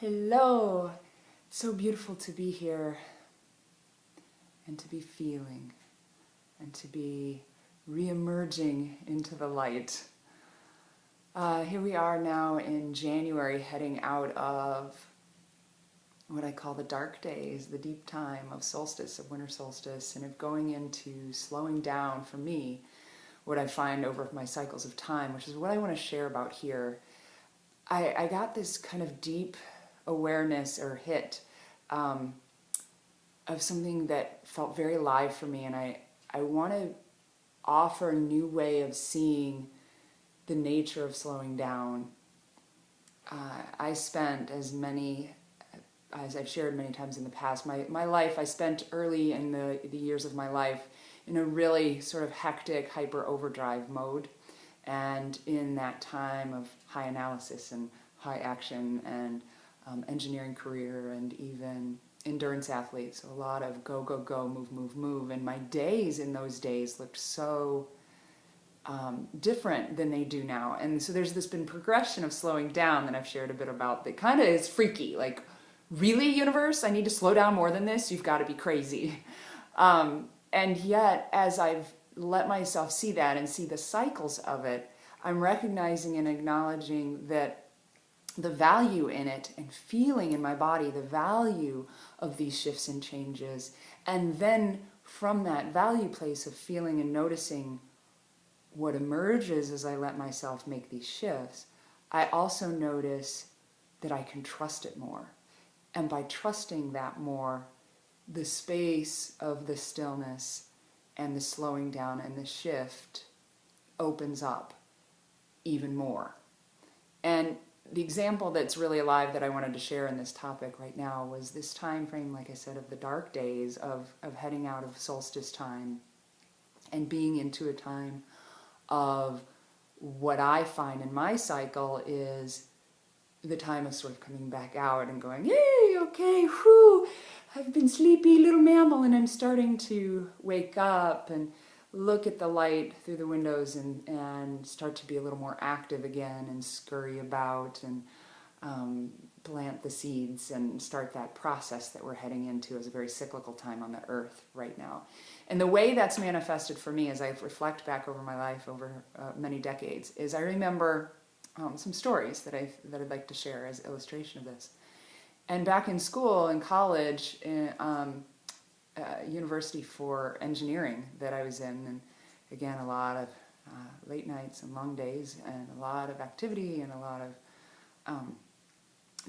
Hello! It's so beautiful to be here and to be feeling and to be re-emerging into the light. Here we are now in January, heading out of what I call the dark days, the deep time of solstice, of winter solstice, and of going into slowing down for me, what I find over my cycles of time, which is what I want to share about here. I got this kind of deep awareness or hit of something that felt very alive for me, and I want to offer a new way of seeing the nature of slowing down. I spent, as I've shared many times in the past, my life, I spent early in the years of my life in a really sort of hectic, hyper overdrive mode. And in that time of high analysis and high action and engineering career and even endurance athletes, so a lot of go, go, go, move, move, move. And my days in those days looked so different than they do now. And so there's this been progression of slowing down that I've shared a bit about that kind of is freaky. Like, really, universe, I need to slow down more than this? You've got to be crazy. And yet, as I've let myself see that and see the cycles of it, I'm recognizing and acknowledging that the value in it and feeling in my body the value of these shifts and changes. And then from that value place of feeling and noticing what emerges as I let myself make these shifts, I also notice that I can trust it more. And by trusting that more, the space of the stillness and the slowing down and the shift opens up even more. And the example that's really alive that I wanted to share in this topic right now was this time frame, like I said, of the dark days of heading out of solstice time and being into a time of what I find in my cycle is the time of sort of coming back out and going, yay, okay, whew, I've been sleepy little mammal, and I'm starting to wake up and look at the light through the windows and start to be a little more active again and scurry about and plant the seeds and start that process that we're heading into as a very cyclical time on the earth right now. And the way that's manifested for me as I reflect back over my life over many decades is I remember some stories that I'd like to share as illustration of this. And back in school, in college, university for engineering that I was in, and again, a lot of late nights and long days and a lot of activity and a lot of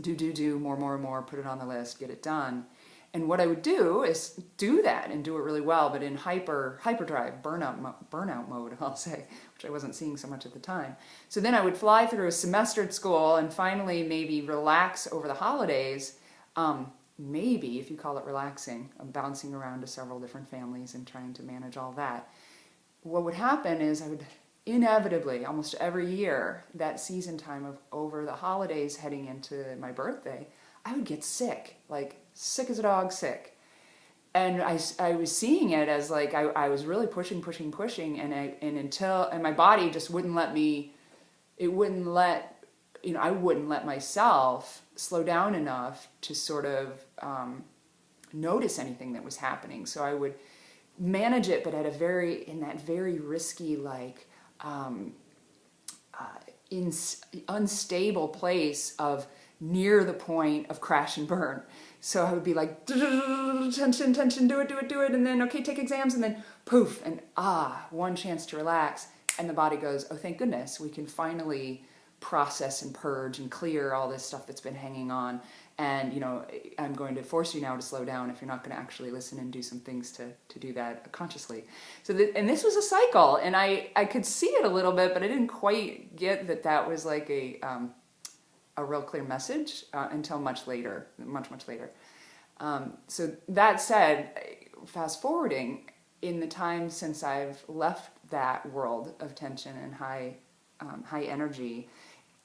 do, more, put it on the list, get it done. And what I would do is do that and do it really well, but in hyperdrive, burnout mode, I'll say, which I wasn't seeing so much at the time. So then I would fly through a semester at school and finally maybe relax over the holidays. Maybe, if you call it relaxing, bouncing around to several different families and trying to manage all that. What would happen is I would inevitably, almost every year, that season time of over the holidays heading into my birthday, I would get sick, like sick as a dog sick. And I was seeing it as like I was really pushing, and my body just wouldn't let me, I wouldn't let myself slow down enough to sort of notice anything that was happening. So I would manage it, but in that very risky, like unstable place of near the point of crash and burn. So I would be like, tension, do it, and then, okay, take exams, and then poof, and one chance to relax. And the body goes, oh, thank goodness, we can finally process and purge and clear all this stuff that's been hanging on. And, I'm going to force you now to slow down if you're not going to actually listen and do some things to do that consciously. And this was a cycle, and I could see it a little bit, but I didn't quite get that was like a real clear message until much later. So that said, fast forwarding, in the time since I've left that world of tension and high energy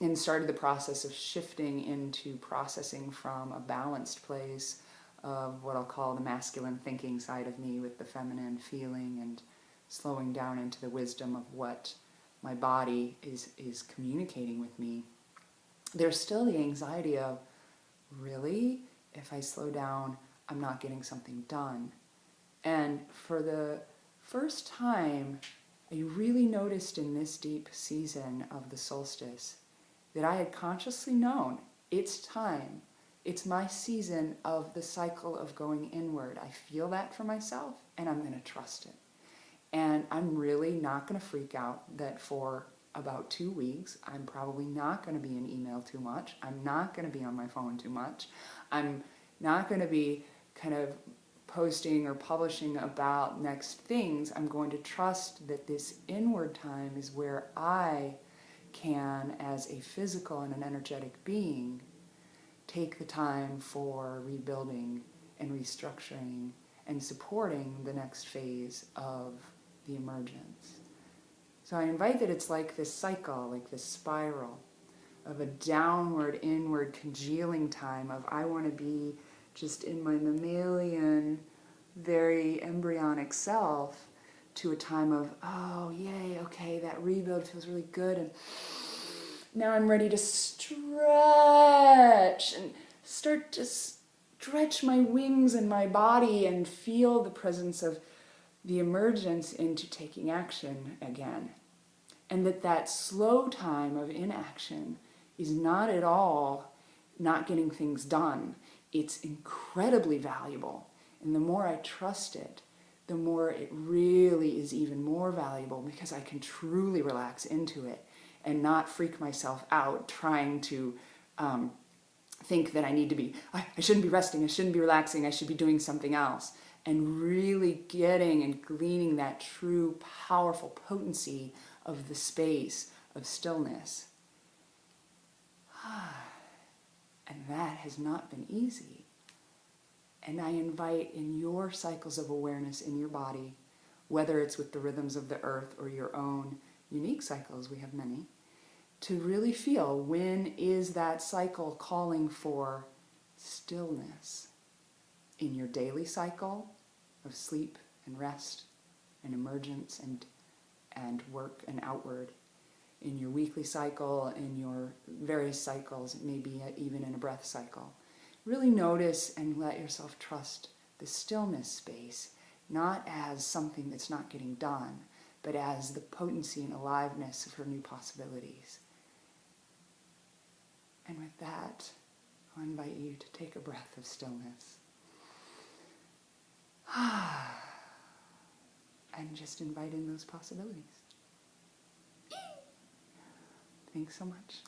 and started the process of shifting into processing from a balanced place of what I'll call the masculine thinking side of me with the feminine feeling and slowing down into the wisdom of what my body is communicating with me, there's still the anxiety of, really, if I slow down, I'm not getting something done. And for the first time, I really noticed in this deep season of the solstice that I had consciously known it's time. It's my season of the cycle of going inward. I feel that for myself, and I'm going to trust it. And I'm really not going to freak out that for about 2 weeks, I'm probably not going to be in email too much. I'm not going to be on my phone too much. I'm not going to be kind of posting or publishing about next things. I'm going to trust that this inward time is where I can, as a physical and an energetic being, take the time for rebuilding and restructuring and supporting the next phase of the emergence. So I invite that it's like this cycle, like this spiral of a downward, inward congealing time of I want to be just in my mammalian, very embryonic self, to a time of, oh, yay, okay, that rebuild feels really good, and now I'm ready to stretch and start to stretch my wings and my body and feel the presence of the emergence into taking action again. And that slow time of inaction is not at all not getting things done. It's incredibly valuable. And the more I trust it, the more it really is even more valuable, because I can truly relax into it and not freak myself out trying to think that I need to be, I shouldn't be resting, I shouldn't be relaxing, I should be doing something else. And really getting and gleaning that true, powerful potency of the space of stillness. And that has not been easy. And I invite in your cycles of awareness in your body, whether it's with the rhythms of the earth or your own unique cycles, we have many, to really feel when is that cycle calling for stillness in your daily cycle of sleep and rest and emergence and work and outward, in your weekly cycle, in your various cycles, maybe even in a breath cycle. Really notice and let yourself trust the stillness space, not as something that's not getting done, but as the potency and aliveness for new possibilities. And with that, I'll invite you to take a breath of stillness. And just invite in those possibilities. Thanks so much.